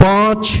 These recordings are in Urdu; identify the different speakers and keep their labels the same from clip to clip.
Speaker 1: 5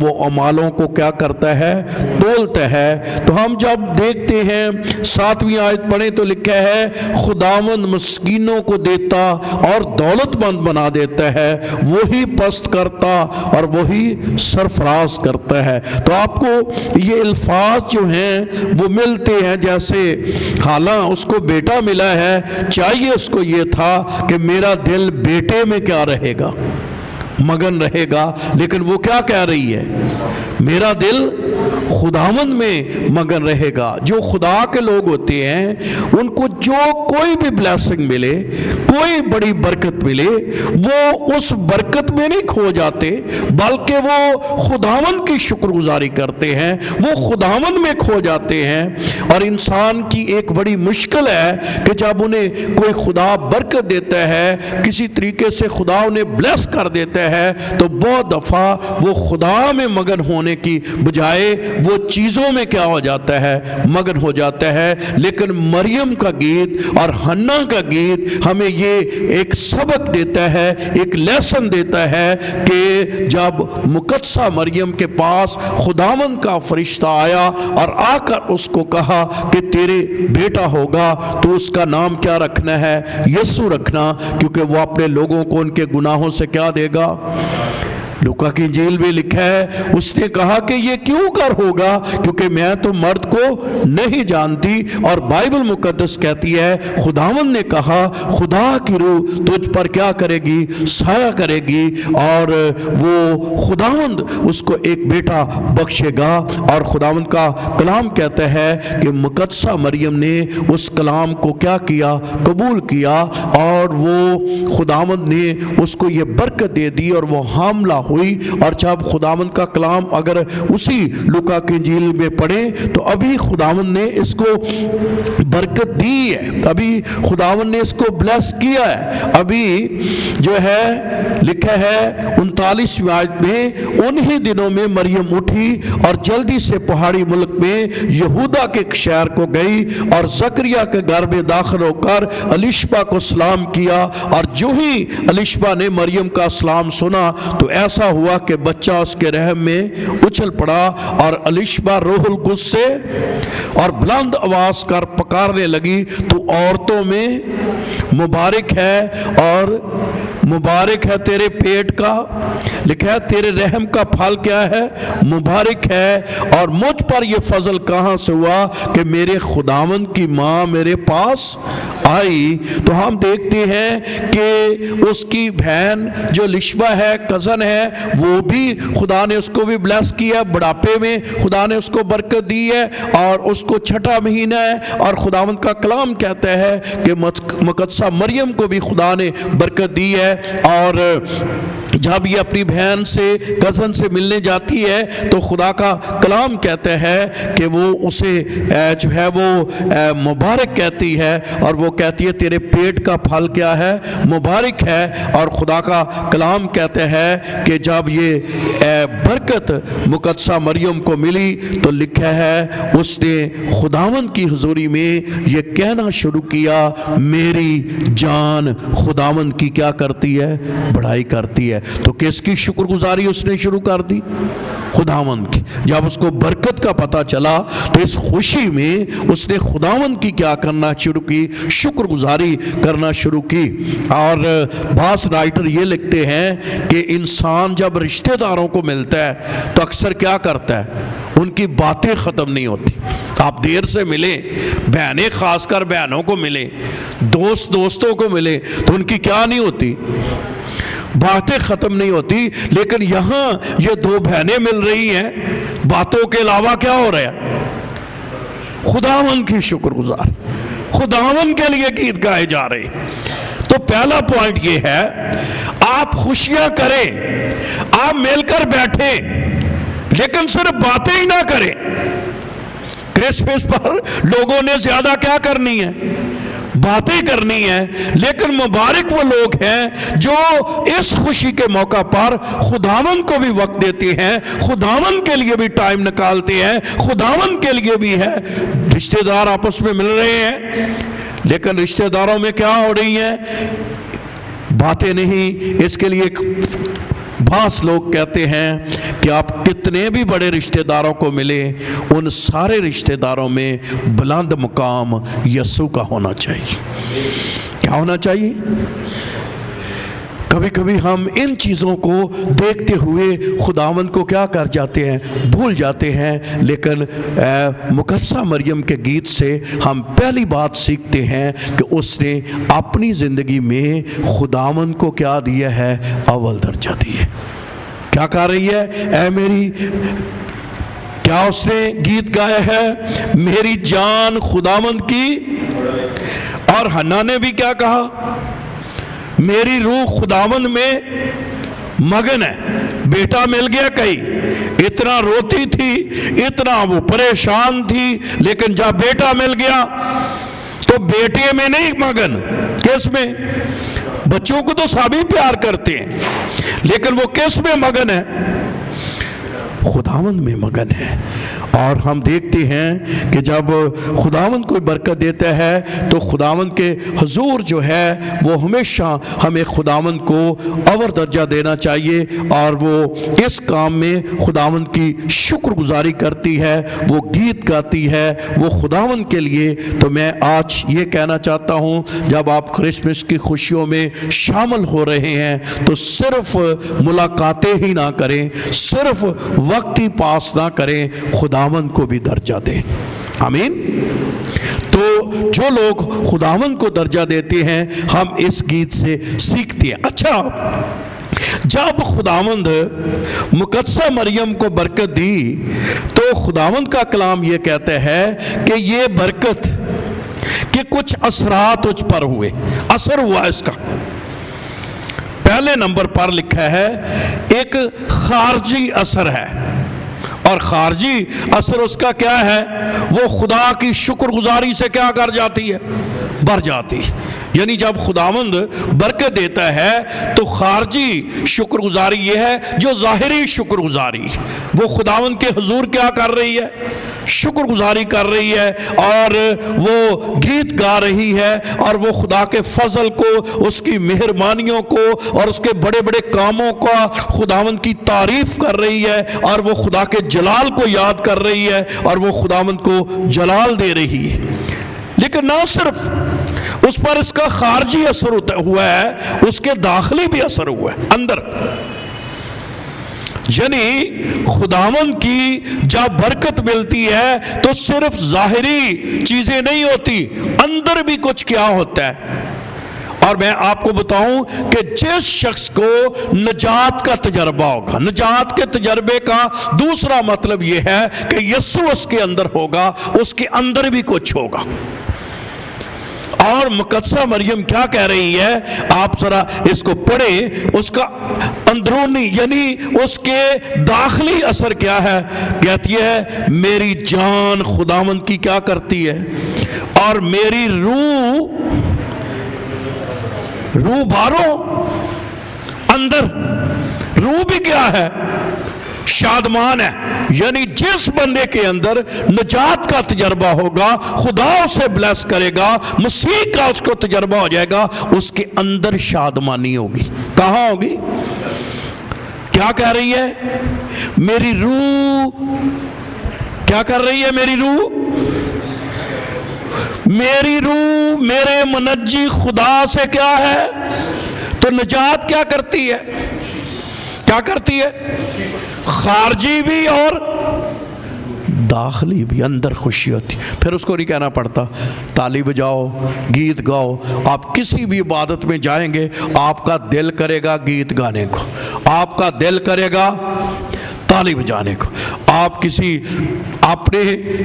Speaker 1: وہ اعمالوں کو کیا کرتا ہے؟ تولتا ہے۔ تو ہم جب دیکھتے ہیں 7ویں آیت پڑھیں تو لکھا ہے خداوند مسکینوں کو دیتا اور دولت مند بنا دیتا ہے، وہی پست کرتا اور وہی سرفراز کرتا ہے۔ تو آپ کو یہ الفاظ جو ہیں وہ ملتے ہیں، جیسے حالاں اس کو بیٹا ملا ہے، چاہیے اس کو یہ تھا کہ میرا دل بیٹے میں کیا رہے گا؟ مگن رہے گا، لیکن وہ کیا کہہ رہی ہے؟ میرا دل خداوند میں مگن رہے گا۔ جو خدا کے لوگ ہوتے ہیں ان کو جو کوئی بھی بلیسنگ ملے، کوئی بڑی برکت ملے، وہ اس برکت میں نہیں کھو جاتے، بلکہ وہ خداوند کی شکر گزاری کرتے ہیں، وہ خداوند میں کھو جاتے ہیں۔ اور انسان کی ایک بڑی مشکل ہے کہ جب انہیں کوئی خدا برکت دیتا ہے، کسی طریقے سے خدا انہیں بلیس کر دیتا ہے، تو بہت دفعہ وہ خدا میں مگن ہونے کی بجائے وہ چیزوں میں کیا ہو جاتا ہے؟ مگن ہو جاتا ہے۔ لیکن مریم کا گیت اور حنا کا گیت ہمیں یہ ایک سبق دیتا ہے، ایک لیسن دیتا ہے کہ جب مقدسہ مریم کے پاس خداوند کا فرشتہ آیا اور آ کر اس کو کہا کہ تیرے بیٹا ہوگا، تو اس کا نام کیا رکھنا ہے؟ یسوع رکھنا، کیونکہ وہ اپنے لوگوں کو ان کے گناہوں سے کیا دے گا؟ لوکا کی انجیل میں لکھا ہے اس نے کہا کہ یہ کیوں کر ہوگا، کیونکہ میں تو مرد کو نہیں جانتی۔ اور بائبل مقدس کہتی ہے خداوند نے کہا خدا کی روح تجھ پر کیا کرے گی؟ سایہ کرے گی، اور وہ خداوند اس کو ایک بیٹا بخشے گا۔ اور خداوند کا کلام کہتا ہے کہ مقدسہ مریم نے اس کلام کو کیا کیا؟ قبول کیا، اور وہ خداوند نے اس کو یہ برکت دے دی، اور وہ حاملہ ہوئی۔ اور جب خداوند کا کلام اگر اسی لوکا کی انجیل میں پڑھیں تو ابھی خداوند نے اس کو برکت دی ہے، ابھی خداوند نے اس کو بلیس کیا ہے۔ ابھی جو ہے لکھا ہے 39ویں آیت میں انہی دنوں میں مریم اٹھی اور جلدی سے پہاڑی ملک میں یہودا کے ایک شہر کو گئی، اور زکریا کے گھر میں داخل ہو کر الیشبا کو سلام کیا۔ اور جو ہی الیشبا نے مریم کا سلام سنا تو ایسا ہوا کہ بچہ اس کے رحم میں اچھل پڑا، اور الیشبا روح القدس سے اور بلند آواز کر پکارنے لگی، تو عورتوں میں مبارک ہے، اور مبارک ہے تیرے پیٹ کا، لکھا ہے تیرے رحم کا پھل کیا ہے؟ مبارک ہے، اور مجھ پر یہ فضل کہاں سے ہوا کہ میرے خداوند کی ماں میرے پاس آئی۔ تو ہم دیکھتے ہیں کہ اس کی بہن جو الیشبا ہے، کزن ہے، وہ بھی خدا نے اس کو بھی بلیس کیا، بڑھاپے میں خدا نے اس کو برکت دی ہے، اور اس کو 6واں مہینہ ہے۔ اور خداوند کا کلام کہتا ہے کہ مقدسہ مریم کو بھی خدا نے برکت دی ہے، اور جب یہ اپنی بہن سے کزن سے ملنے جاتی ہے تو خدا کا کلام کہتا ہے کہ وہ اسے جو ہے وہ مبارک کہتی ہے، اور وہ کہتی ہے تیرے پیٹ کا پھل کیا ہے؟ مبارک ہے۔ اور خدا کا کلام کہتا ہے کہ جب یہ برکت مقدسہ مریم کو ملی تو لکھا ہے اس نے خداوند کی حضوری میں یہ کہنا شروع کیا، میری جان خداوند کی کیا کرتی ہے؟ بڑائی کرتی ہے۔ تو کس کی شکر گزاری اس نے شروع کر دی؟ خداوند کی۔ جب اس کو برکت کا پتہ چلا تو اس خوشی میں اس نے خداوند کی کیا کرنا شروع کی؟ شکر گزاری کرنا شروع کی۔ اور بعض رائٹر یہ لکھتے ہیں کہ انسان جب رشتہ داروں کو ملتا ہے تو اکثر کیا کرتا ہے؟ ان کی باتیں ختم نہیں ہوتی۔ آپ دیر سے ملیں، بہنیں خاص کر بہنوں کو ملیں، دوست دوستوں کو ملیں، تو ان کی کیا نہیں ہوتی؟ باتیں ختم نہیں ہوتی۔ لیکن یہاں یہ دو بہنیں مل رہی ہیں، باتوں کے علاوہ کیا ہو رہا ہے؟ خداوند کی شکر گزار، خداوند کے لیے گیت گائے جا رہے ہیں۔ تو پہلا پوائنٹ یہ ہے، آپ خوشیاں کریں، آپ مل کر بیٹھیں، لیکن صرف باتیں ہی نہ کریں۔ کرسمس پر لوگوں نے زیادہ کیا کرنی ہے؟ باتیں کرنی ہے۔ لیکن مبارک وہ لوگ ہیں جو اس خوشی کے موقع پر خداوند کو بھی وقت دیتے ہیں، خداوند کے لیے بھی ٹائم نکالتے ہیں، خداوند کے لیے بھی ہے۔ رشتہ دار آپس میں مل رہے ہیں، لیکن رشتہ داروں میں کیا ہو رہی ہیں؟ باتیں نہیں۔ اس کے لیے ایک بعض لوگ کہتے ہیں کہ آپ کتنے بھی بڑے رشتہ داروں کو ملے، ان سارے رشتہ داروں میں بلند مقام یسوع کا ہونا چاہیے۔ کیا ہونا چاہیے؟ کبھی کبھی ہم ان چیزوں کو دیکھتے ہوئے خداوند کو کیا کر جاتے ہیں، بھول جاتے ہیں۔ لیکن مقدسہ مریم کے گیت سے ہم پہلی بات سیکھتے ہیں کہ اس نے اپنی زندگی میں خداوند کو کیا دیا ہے، اول درجہ دیا۔ کیا کہہ رہی ہے؟ اے میری، کیا اس نے گیت گایا ہے؟ میری جان خداوند کی۔ اور حنا نے بھی کیا کہا؟ میری روح خداوند میں مگن ہے۔ بیٹا مل گیا کہیں، اتنا روتی تھی، اتنا وہ پریشان تھی، لیکن جب بیٹا مل گیا تو بیٹے میں نہیں مگن، کس میں؟ بچوں کو تو سبھی پیار کرتے ہیں، لیکن وہ کس میں مگن ہے؟ خداوند میں مگن ہے۔ اور ہم دیکھتے ہیں کہ جب خداوند کوئی برکت دیتا ہے تو خداوند کے حضور جو ہے وہ ہمیشہ ہمیں خداوند کو اول درجہ دینا چاہیے، اور وہ اس کام میں خداوند کی شکر گزاری کرتی ہے، وہ گیت گاتی ہے وہ خداوند کے لیے۔ تو میں آج یہ کہنا چاہتا ہوں، جب آپ کرسمس کی خوشیوں میں شامل ہو رہے ہیں تو صرف ملاقاتیں ہی نہ کریں، صرف وقت ہی پاس نہ کریں، خداوند کو بھی درجہ دیں۔ آمین۔ تو جو لوگ خداوند کو درجہ دیتے ہیں ہم اس گیت سے سیکھتے ہیں۔ اچھا، جب خداوند مقدسہ مریم کو برکت دی تو خداوند کا کلام یہ کہتا ہے کہ یہ برکت کہ کچھ اثرات اس پر ہوئے، اثر ہوا اس کا۔ پہلے نمبر پر لکھا ہے ایک خارجی اثر ہے، اور خارجی اثر اس کا کیا ہے؟ وہ خدا کی شکر گزاری سے کیا کر جاتی ہے؟ بڑھ جاتی۔ یعنی جب خداوند برکت دیتا ہے تو خارجی شکر گزاری یہ ہے، جو ظاہری شکر گزاری وہ خداوند کے حضور کیا کر رہی ہے؟ شکر گزاری کر رہی ہے، اور وہ گیت گا رہی ہے، اور وہ خدا کے فضل کو، اس کی مہربانیوں کو، اور اس کے بڑے بڑے کاموں کا خداوند کی تعریف کر رہی ہے، اور وہ خدا کے جلال کو یاد کر رہی ہے، اور وہ خداوند کو جلال دے رہی ہے۔ لیکن نہ صرف اس پر اس کا خارجی اثر ہوا ہے، اس کے داخلی بھی اثر ہوا ہے اندر۔ یعنی خداوند کی جب برکت ملتی ہے تو صرف ظاہری چیزیں نہیں ہوتی، اندر بھی کچھ کیا ہوتا ہے۔ اور میں آپ کو بتاؤں کہ جس شخص کو نجات کا تجربہ ہوگا، نجات کے تجربے کا دوسرا مطلب یہ ہے کہ یسوع اس کے اندر ہوگا، اس کے اندر بھی کچھ ہوگا۔ اور مقدسہ مریم کیا کہہ رہی ہے؟ آپ ذرا اس کو پڑھیں، اس کا اندرونی یعنی اس کے داخلی اثر کیا ہے؟ کہتی ہے میری جان خداوند کی کیا کرتی ہے، اور میری روح باروں اندر، روح بھی کیا ہے؟ شادمان ہے۔ یعنی جس بندے کے اندر نجات کا تجربہ ہوگا، خدا اسے بلیس کرے گا، مسیح کا اس کو تجربہ ہو جائے گا، اس کے اندر شادمانی ہوگی۔ کہاں ہوگی؟ کیا کہہ رہی ہے؟ میری روح کیا کر رہی ہے؟ میری روح میرے منجی خدا سے کیا ہے؟ تو نجات کیا کرتی ہے؟ کیا کرتی ہے؟ خارجی بھی اور داخلی بھی، اندر خوشی ہوتی۔ پھر اس کو نہیں کہنا پڑتا تالی بجاؤ، گیت گاؤ۔ آپ کسی بھی عبادت میں جائیں گے، آپ کا دل کرے گا گیت گانے کو، آپ کا دل کرے گا تالی بجانے کو۔ آپ کسی اپنے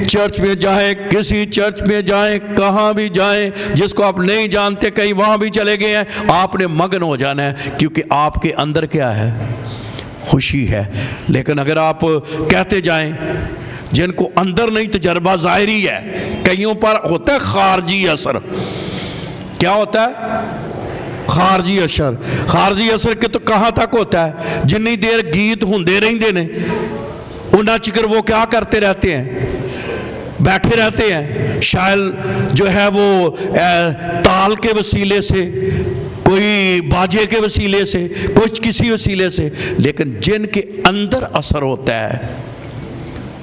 Speaker 1: چرچ میں جائیں، کسی چرچ میں جائیں، کہاں بھی جائیں، جس کو آپ نہیں جانتے کہیں وہاں بھی چلے گئے ہیں، آپ نے مگن ہو جانا ہے، کیونکہ آپ کے اندر کیا ہے؟ خوشی ہے۔ لیکن اگر آپ کہتے جائیں، جن کو اندر نہیں تجربہ ظاہری ہے، کئیوں پر ہوتا ہے خارجی اثر۔ کیا ہوتا ہے؟ خارجی اثر۔ خارجی اثر کے تو کہاں تک ہوتا ہے؟ جنی دیر گیت ہوندے رہندے نے، انہاں چکر وہ کیا کرتے رہتے ہیں؟ بیٹھے رہتے ہیں، شاید جو ہے وہ تال کے وسیلے سے، کوئی باجے کے وسیلے سے، کچھ کسی وسیلے سے، لیکن جن کے اندر اثر ہوتا ہے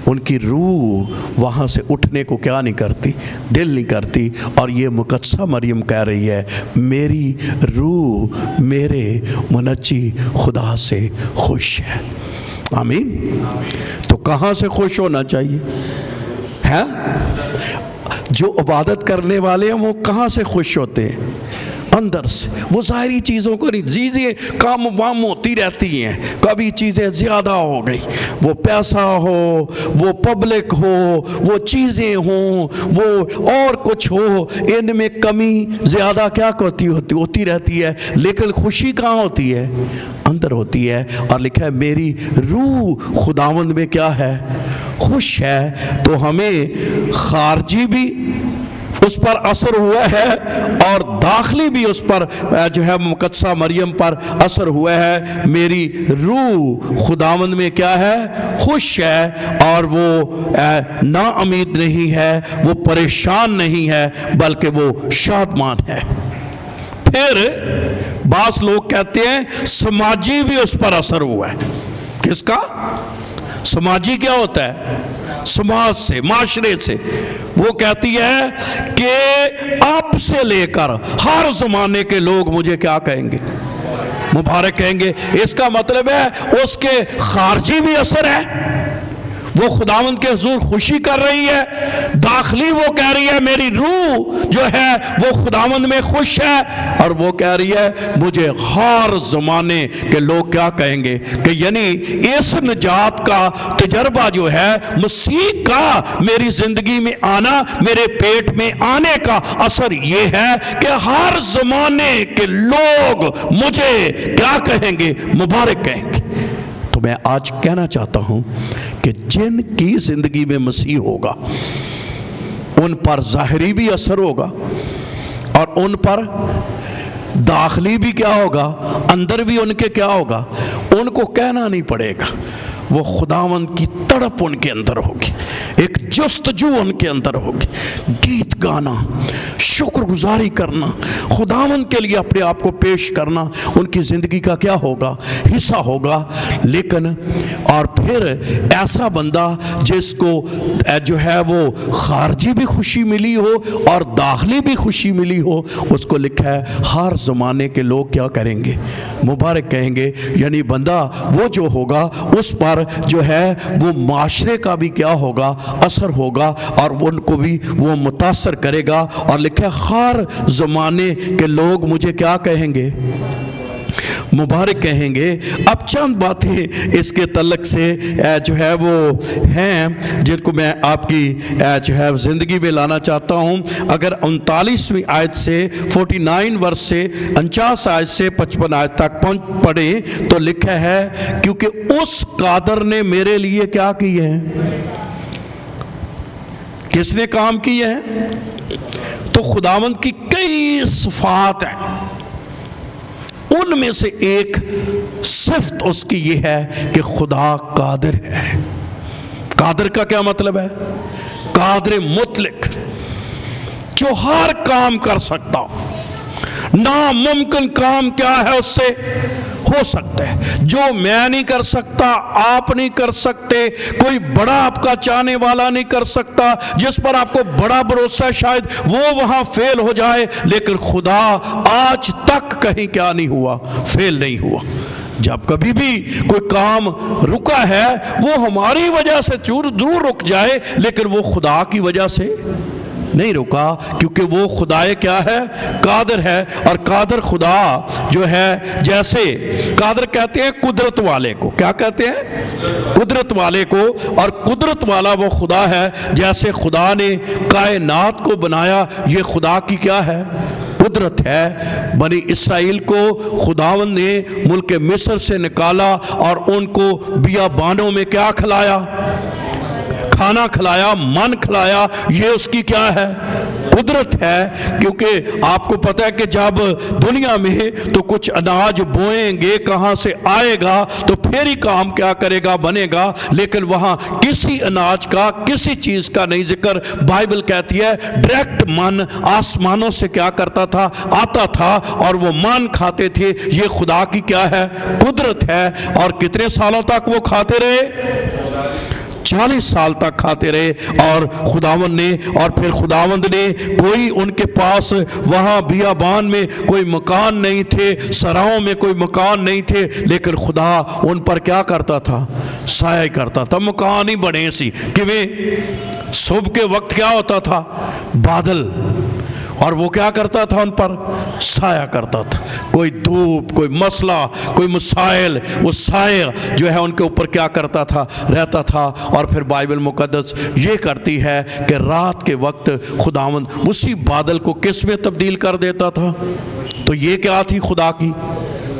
Speaker 1: ان کی روح وہاں سے اٹھنے کو کیا نہیں کرتی، دل نہیں کرتی. اور یہ مقدسہ مریم کہہ رہی ہے میری روح میرے منجی خدا سے خوش ہے. آمین. تو کہاں سے خوش ہونا چاہیے ہے؟ جو عبادت کرنے والے ہیں وہ کہاں سے خوش ہوتے ہیں؟ اندر سے. وہ ظاہری چیزوں کو نہیں، چیزیں کام وام ہوتی رہتی ہیں، کبھی چیزیں زیادہ ہو گئی، وہ پیسہ ہو، وہ پبلک ہو، وہ چیزیں ہوں، وہ اور کچھ ہو، ان میں کمی زیادہ کیا ہوتی رہتی ہے، لیکن خوشی کہاں ہوتی ہے؟ اندر ہوتی ہے. اور لکھا ہے میری روح خداوند میں کیا ہے؟ خوش ہے. تو ہمیں خارجی بھی اس پر اثر ہوا ہے اور داخلی بھی اس پر جو ہے مقدسہ مریم پر اثر ہوا ہے. میری روح خداوند میں کیا ہے؟ خوش ہے. اور وہ نا امید نہیں ہے، وہ پریشان نہیں ہے، بلکہ وہ شادمان ہے. پھر بعض لوگ کہتے ہیں سماجی بھی اس پر اثر ہوا ہے. کس کا؟ سماجی کیا ہوتا ہے؟ سماج سے، معاشرے سے. وہ کہتی ہے کہ اب سے لے کر ہر زمانے کے لوگ مجھے کیا کہیں گے؟ مبارک کہیں گے. اس کا مطلب ہے اس کے خارجی بھی اثر ہے، وہ خداوند کے حضور خوشی کر رہی ہے. داخلی وہ کہہ رہی ہے میری روح جو ہے وہ خداوند میں خوش ہے، اور وہ کہہ رہی ہے مجھے ہر زمانے کے لوگ کیا کہیں گے. کہ یعنی اس نجات کا تجربہ جو ہے مسیح کا میری زندگی میں آنا، میرے پیٹ میں آنے کا اثر یہ ہے کہ ہر زمانے کے لوگ مجھے کیا کہیں گے؟ مبارک کہیں گے. تو میں آج کہنا چاہتا ہوں کہ جن کی زندگی میں مسیح ہوگا ان پر ظاہری بھی اثر ہوگا اور ان پر داخلی بھی کیا ہوگا، اندر بھی ان کے کیا ہوگا. ان کو کہنا نہیں پڑے گا، وہ خداوند کی تڑپ ان کے اندر ہوگی، ایک جستجو ان کے اندر ہوگی. گیت گانا، شکر گزاری کرنا، خداوند کے لیے اپنے آپ کو پیش کرنا ان کی زندگی کا کیا ہوگا؟ حصہ ہوگا. لیکن اور پھر ایسا بندہ جس کو جو ہے وہ خارجی بھی خوشی ملی ہو اور داخلی بھی خوشی ملی ہو، اس کو لکھا ہے ہر زمانے کے لوگ کیا کریں گے؟ مبارک کہیں گے. یعنی بندہ وہ جو ہوگا اس پر جو ہے وہ معاشرے کا بھی کیا ہوگا؟ اثر ہوگا، اور ان کو بھی وہ متاثر کرے گا. اور لکھا ہے ہر زمانے کے لوگ مجھے کیا کہیں گے؟ مبارک کہیں گے. اب چند باتیں اس کے تعلق سے جو ہے وہ ہیں جن کو میں آپ کی جو ہے زندگی میں لانا چاہتا ہوں. اگر 39ویں آیت سے 49 ورس سے 49 آیت سے 55 آیت تک پڑھیں تو لکھا ہے کیونکہ اس قادر نے میرے لیے کیا کیے ہیں؟ کس نے کام کیے ہیں؟ تو خداوند کی کئی صفات ہیں، ان میں سے ایک صفت اس کی یہ ہے کہ خدا قادر ہے. قادر کا کیا مطلب ہے؟ قادر مطلق، جو ہر کام کر سکتا ہو. ناممکن کام کیا ہے اس سے ہو سکتا ہے. جو میں نہیں کر سکتا آپ نہیں کر سکتے، کوئی بڑا آپ کا چاہنے والا نہیں کر سکتا، جس پر آپ کو بڑا بھروسہ ہے شاید وہ وہاں فیل ہو جائے، لیکن خدا آج تک کہیں کیا نہیں ہوا؟ فیل نہیں ہوا. جب کبھی بھی کوئی کام رکا ہے وہ ہماری وجہ سے ضرور رک جائے، لیکن وہ خدا کی وجہ سے نہیں رکا، کیونکہ وہ خدائے کیا ہے؟ قادر ہے. اور قادر خدا جو ہے، جیسے قادر کہتے ہیں قدرت والے کو. کیا کہتے ہیں؟ قدرت والے کو. اور قدرت والا وہ خدا ہے، جیسے خدا نے کائنات کو بنایا، یہ خدا کی کیا ہے؟ قدرت ہے. بنی اسرائیل کو خداوند نے ملک مصر سے نکالا اور ان کو بیابانوں میں کیا کھلایا؟ کھانا کھلایا، من کھلایا، یہ اس کی کیا ہے؟ قدرت ہے. کیونکہ آپ کو پتہ ہے کہ جب دنیا میں تو کچھ اناج بوئیں گے، کہاں سے آئے گا تو پھر ہی کام کیا کرے گا، بنے گا. لیکن وہاں کسی اناج کا، کسی چیز کا نہیں ذکر. بائبل کہتی ہے ڈائریکٹ من آسمانوں سے کیا کرتا تھا؟ آتا تھا، اور وہ من کھاتے تھے. یہ خدا کی کیا ہے؟ قدرت ہے. اور کتنے سالوں تک وہ کھاتے رہے؟ 40 سال تک کھاتے رہے. اور خداوند نے، اور پھر خداوند نے کوئی ان کے پاس وہاں بیابان میں کوئی مکان نہیں تھے، سراؤں میں کوئی مکان نہیں تھے، لیکن خدا ان پر کیا کرتا تھا؟ سایہ کرتا تھا. مکان ہی بنے سی. کیویں؟ صبح کے وقت کیا ہوتا تھا؟ بادل، اور وہ کیا کرتا تھا؟ ان پر سایہ کرتا تھا. کوئی دھوپ، کوئی مسئلہ، کوئی مسائل، وہ سایہ جو ہے ان کے اوپر کیا کرتا تھا؟ رہتا تھا. اور پھر بائبل مقدس یہ کرتی ہے کہ رات کے وقت خداوند اسی بادل کو کس میں تبدیل کر دیتا تھا؟ تو یہ کیا تھی؟ خدا کی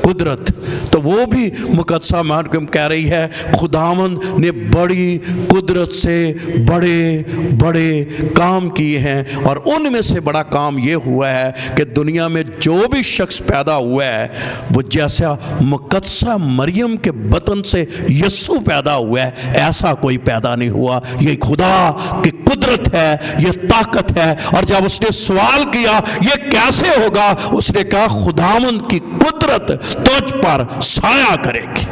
Speaker 1: قدرت. تو وہ بھی مقدسہ محکم کہہ رہی ہے خداوند نے بڑی قدرت سے بڑے بڑے کام کیے ہیں. اور ان میں سے بڑا کام یہ ہوا ہے کہ دنیا میں جو بھی شخص پیدا ہوا ہے وہ جیسا مقدسہ مریم کے بطن سے یسوع پیدا ہوا ہے، ایسا کوئی پیدا نہیں ہوا. یہ خدا کی قدرت ہے، یہ طاقت ہے. اور جب اس نے سوال کیا یہ کیسے ہوگا، اس نے کہا خداوند کی قدرت تجھ پر سایہ کرے گی.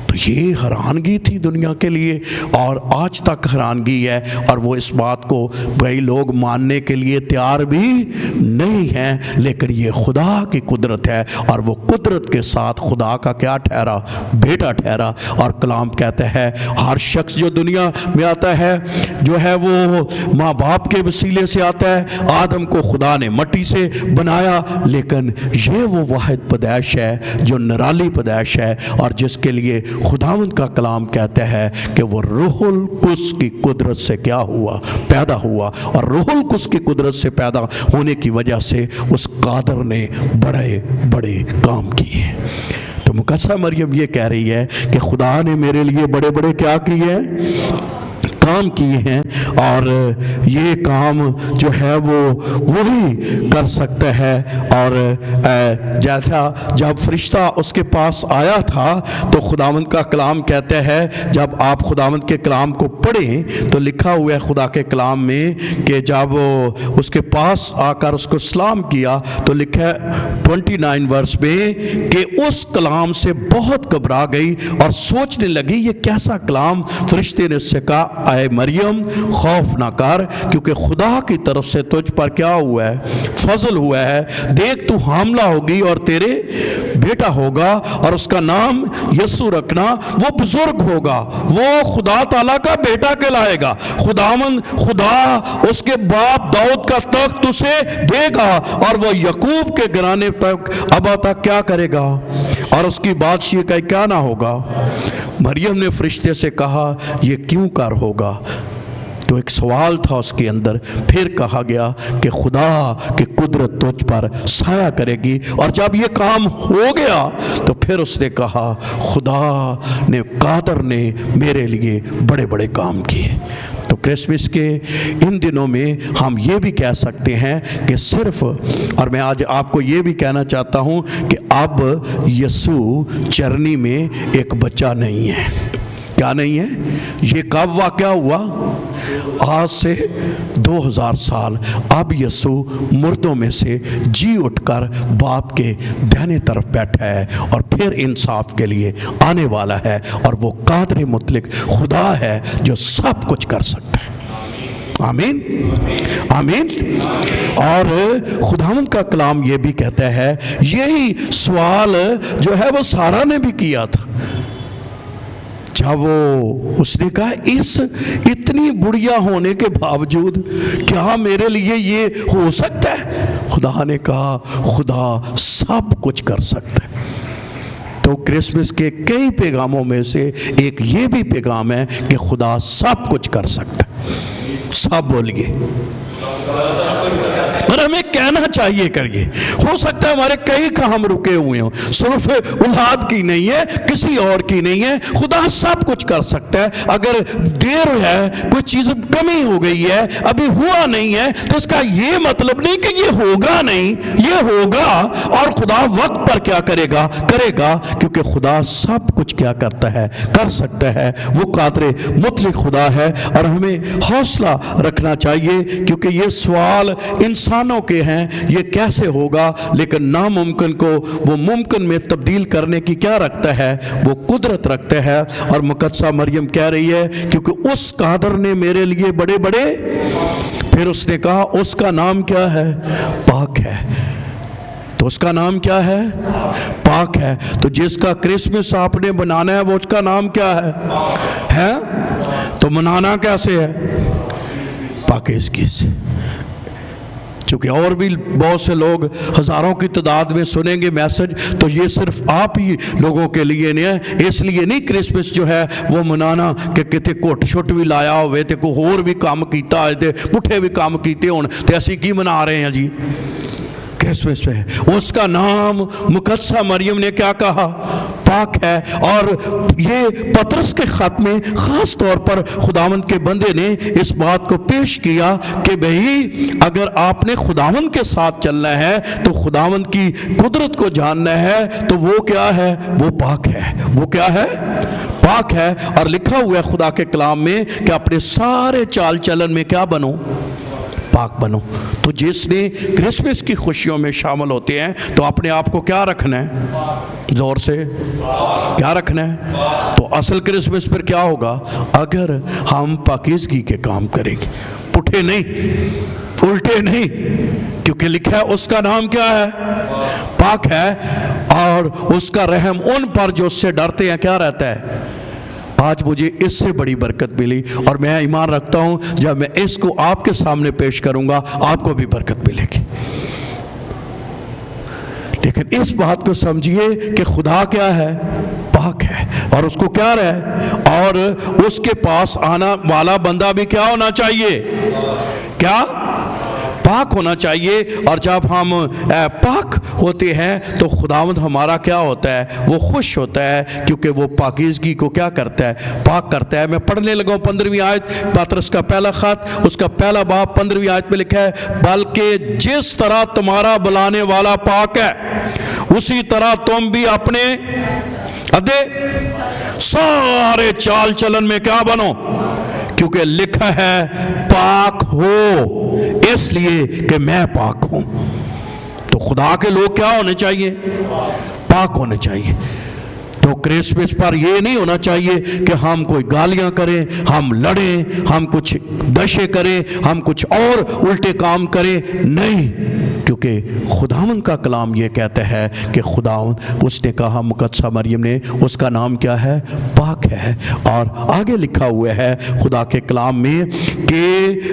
Speaker 1: تو یہ حیرانگی تھی دنیا کے لیے، اور آج تک حیرانگی ہے. اور وہ اس بات کو بھائی لوگ ماننے کے لیے تیار بھی نہیں ہیں، لیکن یہ خدا کی قدرت ہے. اور وہ قدرت کے ساتھ خدا کا کیا ٹھہرا؟ بیٹا ٹھہرا. اور کلام کہتا ہے ہر شخص جو دنیا میں آتا ہے جو ہے وہ ماں باپ کے وسیلے سے آتا ہے. آدم کو خدا نے مٹی سے بنایا، لیکن یہ وہ واحد پیدائش ہے جو نرالی پیدائش ہے، اور جس کے لیے خداوند کا کلام کہتا ہے کہ وہ روح القدس کی قدرت سے کیا ہوا؟ پیدا ہوا. اور روح القدس کی قدرت سے پیدا ہونے کی وجہ سے اس قادر نے بڑے بڑے کام کیے. تو مقدسہ مریم یہ کہہ رہی ہے کہ خدا نے میرے لیے بڑے بڑے کیا کیے ہیں؟ کام کیے ہیں. اور یہ کام جو ہے وہ وہی کر سکتا ہے. اور جیسا جب فرشتہ اس کے پاس آیا تھا تو خداوند کا کلام کہتا ہے، جب آپ خداوند کے کلام کو پڑھیں تو لکھا ہوا ہے خدا کے کلام میں کہ جب اس کے پاس آ کر اس کو سلام کیا تو لکھا ہے 29 ورس میں کہ اس کلام سے بہت گھبرا گئی اور سوچنے لگی یہ کیسا کلام. فرشتے نے اس سے کہا اے مریم خوف نہ کر، کیونکہ خدا کی طرف سے تجھ پر کیا ہوا ہے؟ فضل ہوا ہے. دیکھ تو حاملہ ہوگی اور تیرے بیٹا ہوگا اور اس کا نام یسوع رکھنا. وہ بزرگ ہوگا، وہ خدا تعالیٰ کا بیٹا کہلائے گا. خدا اس کے باپ داؤد کا تخت اسے دے گا اور وہ یعقوب کے گھرانے تک ابا تک کیا کرے گا، اور اس کی بادشاہی کا کیا نہ ہوگا. مریم نے فرشتے سے کہا یہ کیوں کر ہوگا؟ تو ایک سوال تھا اس کے اندر. پھر کہا گیا کہ خدا کی قدرت تجھ پر سایہ کرے گی. اور جب یہ کام ہو گیا تو پھر اس نے کہا خدا نے قادر نے میرے لیے بڑے بڑے کام کیے. تو کرسمس کے ان دنوں میں ہم یہ بھی کہہ سکتے ہیں کہ صرف، اور میں آج آپ کو یہ بھی کہنا چاہتا ہوں کہ اب یسوع چرنی میں ایک بچہ نہیں ہے. کیا نہیں ہے؟ یہ کب واقعہ ہوا؟ آج سے 2000 سال. اب یسوع مردوں میں سے جی اٹھ کر باپ کے دہنے طرف بیٹھا ہے اور پھر انصاف کے لیے آنے والا ہے. اور وہ قادر مطلق خدا ہے جو سب کچھ کر سکتا ہے. آمین آمین. اور خداوند کا کلام یہ بھی کہتا ہے، یہی سوال جو ہے وہ سارہ نے بھی کیا تھا جب اس نے کہا اس اتنی بڑھیا ہونے کے باوجود کیا میرے لیے یہ ہو سکتا ہے؟ خدا نے کہا خدا سب کچھ کر سکتا ہے. تو کرسمس کے کئی پیغاموں میں سے ایک یہ بھی پیغام ہے کہ خدا سب کچھ کر سکتا ہے. سب بولیے. اور ہمیں کہنا چاہیے کریے. ہو سکتا ہے ہمارے کئی کام رکے ہوئے ہوں, صرف اولاد کی نہیں ہے, کسی اور کی نہیں ہے, خدا سب کچھ کر سکتا ہے. اگر دیر ہے, کوئی چیز کمی ہو گئی ہے, ابھی ہوا نہیں ہے, تو اس کا یہ مطلب نہیں کہ یہ ہوگا نہیں, یہ ہوگا. اور خدا وقت پر کیا کرے گا, کیونکہ خدا سب کچھ کیا کرتا ہے, کر سکتا ہے. وہ قادر مطلق خدا ہے. اور ہمیں حوصلہ رکھنا چاہیے, کیونکہ یہ سوال انسانوں کے ہیں, یہ کیسے ہوگا. لیکن ناممکن کو وہ ممکن میں تبدیل کرنے کی کیا رکھتا ہے, وہ قدرت رکھتا ہے. اور مقدسہ مریم کہہ رہی ہے, کیونکہ اس قادر نے میرے لیے بڑے بڑے, پھر اس نے کہا اس کا نام کیا ہے, پاک ہے. تو اس کا نام کیا ہے, پاک ہے. تو جس کا کرسمس آپ نے بنانا ہے, وہ اس کا نام کیا ہے؟ تو منانا کیسے ہے؟ پاکیزگی سے. چونکہ اور بھی بہت سے لوگ ہزاروں کی تعداد میں سنیں گے میسج, تو یہ صرف آپ ہی لوگوں کے لیے نہیں ہے. اس لیے نہیں کرسمس جو ہے وہ منانا کہ کتے کوٹ شٹ بھی لایا ہوئے تے کوئی اور بھی کام کیتا ہے, تے پٹھے بھی کام کیتے ہون, تے ایسی کی منا رہے ہیں جی کرسمس پہ. اس کا نام مقدسہ مریم نے کیا کہا, پاک ہے. اور یہ پطرس کے خط میں خاص طور پر خداوند کے بندے نے اس بات کو پیش کیا کہ بھئی اگر آپ نے خداوند کے ساتھ چلنا ہے تو خداوند کی قدرت کو جاننا ہے, تو وہ کیا ہے, وہ پاک ہے. وہ کیا ہے, پاک ہے. اور لکھا ہوا ہے خدا کے کلام میں کہ اپنے سارے چال چلن میں کیا بنو, پاک بنو. تو جس نے کرسمس کی خوشیوں میں شامل ہوتے ہیں, تو اپنے آپ کو کیا رکھنا ہے, زور سے کیا رکھنا ہے. تو اصل کرسمس پر کیا ہوگا, اگر ہم پاکیزگی کے کام کریں گے, پٹھے نہیں, الٹے نہیں, کیونکہ لکھا ہے اس کا نام کیا ہے, پاک ہے. اور اس کا رحم ان پر جو اس سے ڈرتے ہیں کیا رہتا ہے. آج مجھے اس سے بڑی برکت ملی, اور میں ایمان رکھتا ہوں جب میں اس کو آپ کے سامنے پیش کروں گا آپ کو بھی برکت ملے گی. لیکن اس بات کو سمجھیے کہ خدا کیا ہے, پاک ہے. اور اس کو کیا رہے, اور اس کے پاس آنا والا بندہ بھی کیا ہونا چاہیے, کیا, پاک ہونا چاہیے. اور جب ہم پاک ہوتے ہیں تو خداوند ہمارا کیا ہوتا ہے, وہ خوش ہوتا ہے, کیونکہ وہ پاکیزگی کو کیا کرتا ہے, پاک کرتا ہے. میں پڑھنے لگا ہوں 15ویں آیت, پطرس کا پہلا خط, اس کا پہلا باب 15ویں آیت میں لکھا ہے, بلکہ جس طرح تمہارا بلانے والا پاک ہے اسی طرح تم بھی اپنے سارے چال چلن میں کیا بنو, کیونکہ لکھا ہے پاک ہو اس لیے کہ میں پاک ہوں. تو خدا کے لوگ کیا ہونے چاہیے, پاک ہونے چاہیے. تو کرسمس پر یہ نہیں ہونا چاہیے کہ ہم کوئی گالیاں کریں, ہم لڑیں, ہم کچھ دشے کریں, ہم کچھ اور الٹے کام کریں, نہیں. کیونکہ خداوند کا کلام یہ کہتا ہے کہ خداوند, اس نے کہا مقدسہ مریم نے, اس کا نام کیا ہے, پاک ہے. اور آگے لکھا ہوا ہے خدا کے کلام میں کہ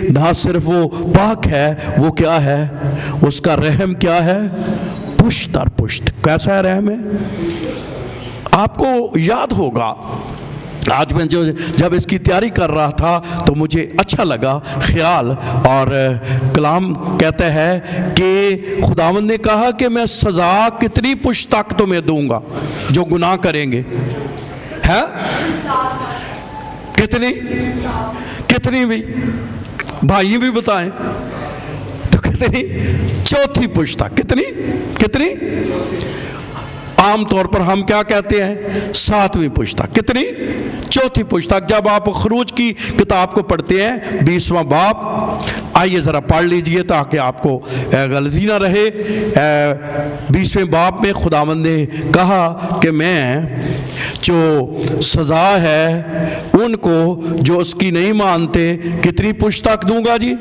Speaker 1: نہ صرف وہ پاک ہے, وہ کیا ہے, اس کا رحم کیا ہے, پشت در پشت. کیسا ہے رحم ہے؟ آپ کو یاد ہوگا, آج میں جب اس کی تیاری کر رہا تھا تو مجھے اچھا لگا خیال, اور کلام کہتا ہے کہ خداوند نے کہا کہ میں سزا کتنی پشت تک تمہیں دوں گا جو گناہ کریں گے, ہے کتنی بھی, بھائی بھی بتائیں تو کتنی, چوتھی پشت تک. کتنی عام طور پر ہم کیا کہتے ہیں, 7ویں پشت تک. کتنی, چوتھی پشت تک. جب آپ خروج کی کتاب کو پڑھتے ہیں 20واں باب, آئیے ذرا پڑھ لیجئے تاکہ آپ کو غلطی نہ رہے. 20ویں باب میں خداوند نے کہا کہ میں جو سزا ہے ان کو جو اس کی نہیں مانتے کتنی پشت تک دوں گا جی,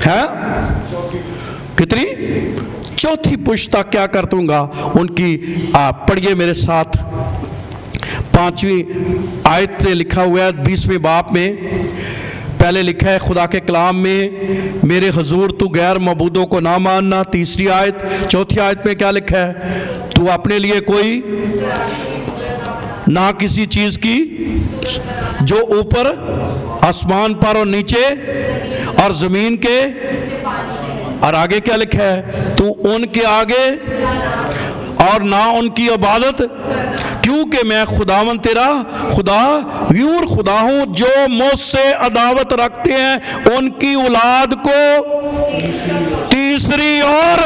Speaker 1: ہے کتنی, چوتھی پشت تک کیا کر دوں گا ان کی. آپ پڑھیے میرے ساتھ 5ویں آیت میں لکھا ہوا ہے 20ویں باب میں. پہلے لکھا ہے خدا کے کلام میں, میرے حضور تو غیر معبودوں کو نہ ماننا. تیسری آیت, چوتھی آیت میں کیا لکھا ہے, تو اپنے لیے کوئی نہ کسی چیز کی جو اوپر آسمان پر اور نیچے اور زمین کے اور آگے کیا لکھا ہے؟ تو ان کے آگے اور نہ ان کی عبادت، کیونکہ میں خداوند تیرا خدا یور خدا ہوں جو مجھ سے عداوت رکھتے ہیں ان کی اولاد کو تیسری اور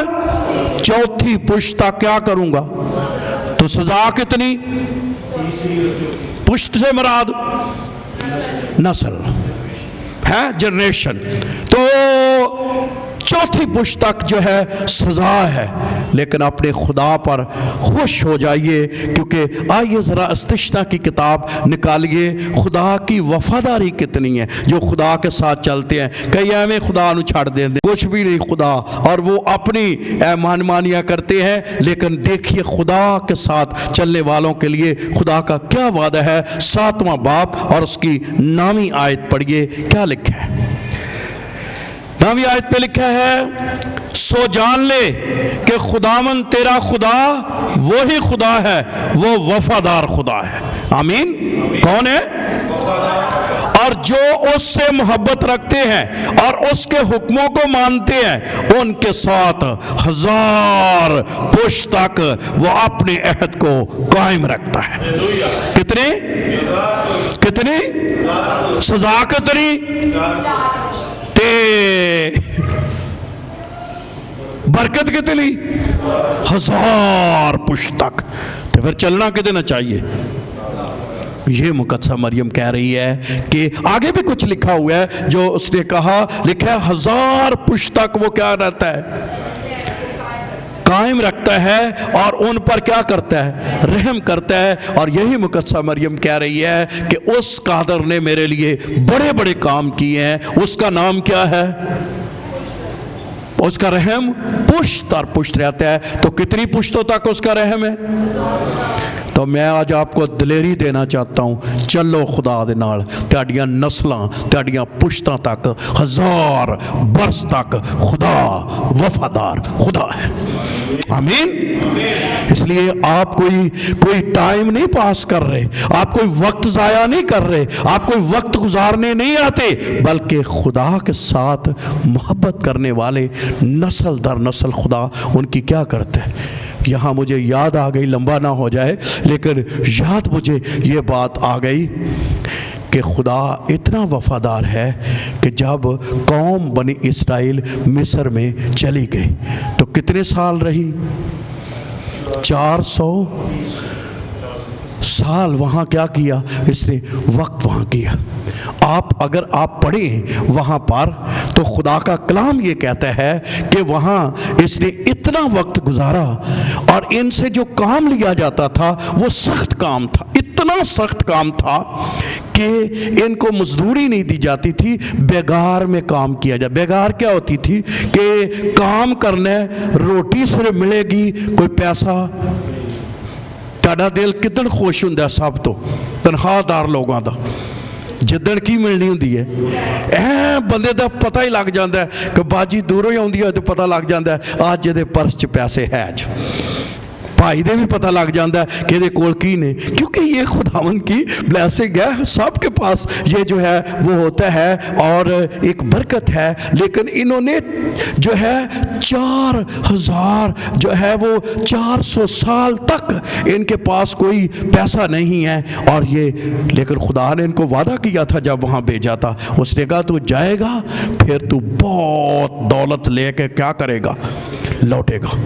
Speaker 1: چوتھی پشت تک کیا کروں گا۔ تو سزا کتنی؟ پشت سے مراد نسل ہے، جنریشن، تو چوتھی پشت تک جو ہے سزا ہے۔ لیکن اپنے خدا پر خوش ہو جائیے، کیونکہ آئیے ذرا استشنا کی کتاب نکالیے، خدا کی وفاداری کتنی ہے جو خدا کے ساتھ چلتے ہیں۔ کئی ایویں خدا نو چھڑ دیں کچھ بھی نہیں خدا، اور وہ اپنی مان مانیاں کرتے ہیں، لیکن دیکھیے خدا کے ساتھ چلنے والوں کے لیے خدا کا کیا وعدہ ہے۔ 7واں باب اور اس کی 9ویں آیت پڑھیے، کیا لکھا ہے؟ 9ویں آیت پہ لکھا ہے، سو جان لے کہ خداوند تیرا خدا وہی خدا ہے، وہ وفادار خدا ہے۔ آمین۔ کون ہے؟ اور جو اس سے محبت رکھتے ہیں اور اس کے حکموں کو مانتے ہیں ان کے ساتھ 1000 پشت تک وہ اپنے عہد کو قائم رکھتا ہے۔ کتنی سزا کتنی؟ برکت کتنی؟ 1000 پشت تک۔ تو پھر چلنا کتنا چاہیے؟ یہ مقدسہ مریم کہہ رہی ہے کہ آگے بھی کچھ لکھا ہوا ہے جو اس نے کہا، لکھا ہے 1000 پشت تک وہ کیا رہتا ہے؟ قائم رکھتا ہے، اور ان پر کیا کرتا ہے؟ رحم کرتا ہے۔ اور یہی مقدسہ مریم کہہ رہی ہے کہ اس قادر نے میرے لیے بڑے بڑے کام کیے ہیں، اس کا نام کیا ہے؟ اس کا رحم پشت اور پشت رہتا ہے۔ تو کتنی پشتوں تک اس کا رحم ہے؟ تو میں آج آپ کو دلیری دینا چاہتا ہوں، چلو خدا دے نال، تہاڈیاں نسلاں تہاڈیاں پشتاں تک 1000 برس تک خدا وفادار خدا ہے۔ آمین۔ اس لیے آپ کوئی ٹائم نہیں پاس کر رہے، آپ کوئی وقت ضائع نہیں کر رہے، آپ کوئی وقت گزارنے نہیں آتے، بلکہ خدا کے ساتھ محبت کرنے والے نسل در نسل خدا ان کی کیا کرتا ہے۔ یہاں مجھے یاد آ گئی، لمبا نہ ہو جائے، لیکن یاد مجھے یہ بات آ گئی کہ خدا اتنا وفادار ہے کہ جب قوم بنی اسرائیل مصر میں چلی گئی تو کتنے سال رہی؟ 400 سال وہاں کیا کیا اس نے؟ وقت وہاں کیا۔ اگر آپ پڑھیں وہاں پر تو خدا کا کلام یہ کہتا ہے کہ وہاں اس نے اتنا وقت گزارا، اور ان سے جو کام لیا جاتا تھا وہ سخت کام تھا، اتنا سخت کام تھا کہ ان کو مزدوری نہیں دی جاتی تھی، بیگار میں کام کیا جائے۔ بیگار کیا ہوتی تھی کہ کام کرنا ہے، روٹی صرف ملے گی، کوئی پیسہ۔ تہاڈا دل کتن خوش ہوندا سب تو تنخواہ دار لوگاں دا جدن کی ملنی ہوندی ہے، بندے دا پتہ ہی لگ جاندا ہے کہ باجی دوروں ہی آندی ہے تو پتہ لگ جاندا ہے آج جدے پرس چ پیسے ہے جو بھائی دے بھی پتہ لگ جاندا ہے کہ دے کول کی نے، کیونکہ یہ خداوند کی بلیسنگ ہے، سب کے پاس یہ جو ہے وہ ہوتا ہے اور ایک برکت ہے۔ لیکن انہوں نے جو ہے 4000 جو ہے وہ 400 سال تک ان کے پاس کوئی پیسہ نہیں ہے، اور یہ لیکن خدا نے ان کو وعدہ کیا تھا جب وہاں بھیجا تھا، اس نے کہا تو جائے گا پھر تو بہت دولت لے کے کیا کرے گا؟ لوٹے گا۔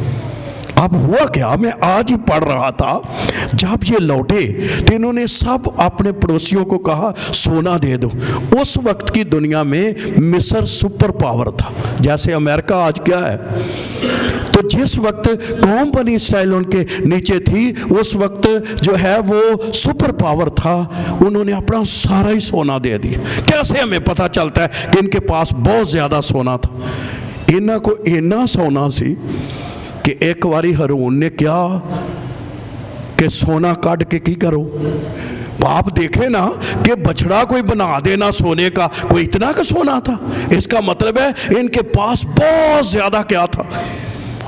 Speaker 1: اب ہوا کیا؟ میں آج ہی پڑھ رہا تھا، جب یہ لوٹے تو انہوں نے سب اپنے پڑوسیوں کو کہا سونا دے دو۔ اس وقت کی دنیا میں مصر سپر پاور تھا، جیسے امریکہ آج کیا ہے۔ تو جس وقت قوم بنی اسرائیل ان کے نیچے تھی، اس وقت جو ہے وہ سپر پاور تھا، انہوں نے اپنا سارا ہی سونا دے دیا۔ کیسے ہمیں پتہ چلتا ہے کہ ان کے پاس بہت زیادہ سونا تھا؟ انہاں کو اتنا سونا سی کہ ایک واری ہارون نے کیا کہ سونا کاٹ کے کی کرو؟ آپ دیکھیں نا کہ بچڑا کوئی بنا دینا سونے کا، کوئی اتنا کا سونا تھا۔ اس کا مطلب ہے ان کے پاس بہت زیادہ کیا تھا؟